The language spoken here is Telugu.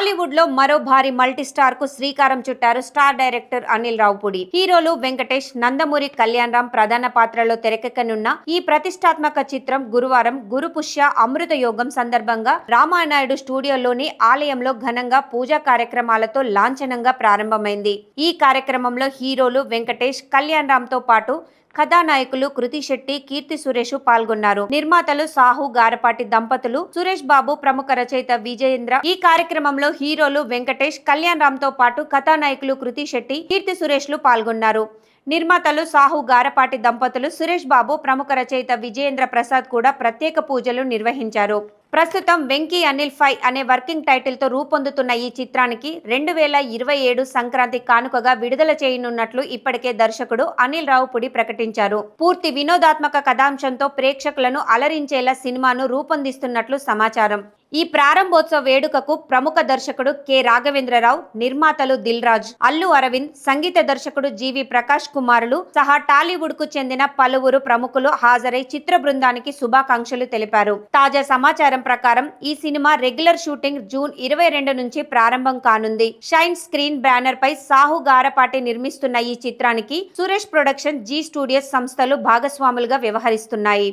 టాలీవుడ్ లో మరో భారీ మల్టీ స్టార్ కు శ్రీకారం చుట్టారు స్టార్ డైరెక్టర్ అనిల్ రావుపూడి. హీరోలు వెంకటేష్, నందమూరి కళ్యాణ్ రామ్ ప్రధాన పాత్రలో తెరకెక్కనున్న ఈ ప్రతిష్టాత్మక చిత్రం గురువారం గురుపుష్య అమృత యోగం సందర్భంగా రామానాయుడు స్టూడియోలోని ఆలయంలో ఘనంగా పూజా కార్యక్రమాలతో లాంఛనంగా ప్రారంభమైంది. ఈ కార్యక్రమంలో హీరోలు వెంకటేష్, కళ్యాణ్ రామ్ తో పాటు కథానాయకులు కృతి శెట్టి, కీర్తి సురేష్ పాల్గొన్నారు. నిర్మాతలు సాహు గారపాటి దంపతులు, సురేష్ బాబు, ప్రముఖ రచయిత విజయేంద్ర. ఈ కార్యక్రమంలో హీరోలు వెంకటేష్, కళ్యాణ్ రామ్ తో పాటు కథానాయకులు కృతి శెట్టి, కీర్తి సురేష్ పాల్గొన్నారు. నిర్మాతలు సాహు గారపాటి దంపతులు, సురేష్ బాబు, ప్రముఖ రచయిత విజయేంద్ర ప్రసాద్ కూడా ప్రత్యేక పూజలు నిర్వహించారు. ప్రస్తుతం వెంకీ అనిల్ 5 అనే వర్కింగ్ టైటిల్ తో రూపొందుతున్న ఈ చిత్రానికి 2027 సంక్రాంతి కానుకగా విడుదల చేయనున్నట్లు ఇప్పటికే దర్శకుడు అనిల్ రావుపూడి ప్రకటించారు. పూర్తి వినోదాత్మక కథాంశంతో ప్రేక్షకులను అలరించేలా సినిమాను రూపొందిస్తున్నట్లు సమాచారం. ఈ ప్రారంభోత్సవ వేడుకకు ప్రముఖ దర్శకుడు కె రాఘవేంద్రరావు, నిర్మాతలు దిల్ రాజు, అల్లు అరవింద్, సంగీత దర్శకుడు జీవి ప్రకాష్ కుమారులు సహా టాలీవుడ్ కు చెందిన పలువురు ప్రముఖులు హాజరై చిత్ర బృందానికి శుభాకాంక్షలు తెలిపారు. తాజా సమాచారం ప్రకారం ఈ సినిమా రెగ్యులర్ షూటింగ్ జూన్ 22 నుంచి ప్రారంభం కానుంది. షైన్ స్క్రీన్ బ్యానర్ పై సాహు గారపాటి నిర్మిస్తున్న ఈ చిత్రానికి సురేష్ ప్రొడక్షన్, జీ స్టూడియోస్ సంస్థలు భాగస్వాములుగా వ్యవహరిస్తున్నాయి.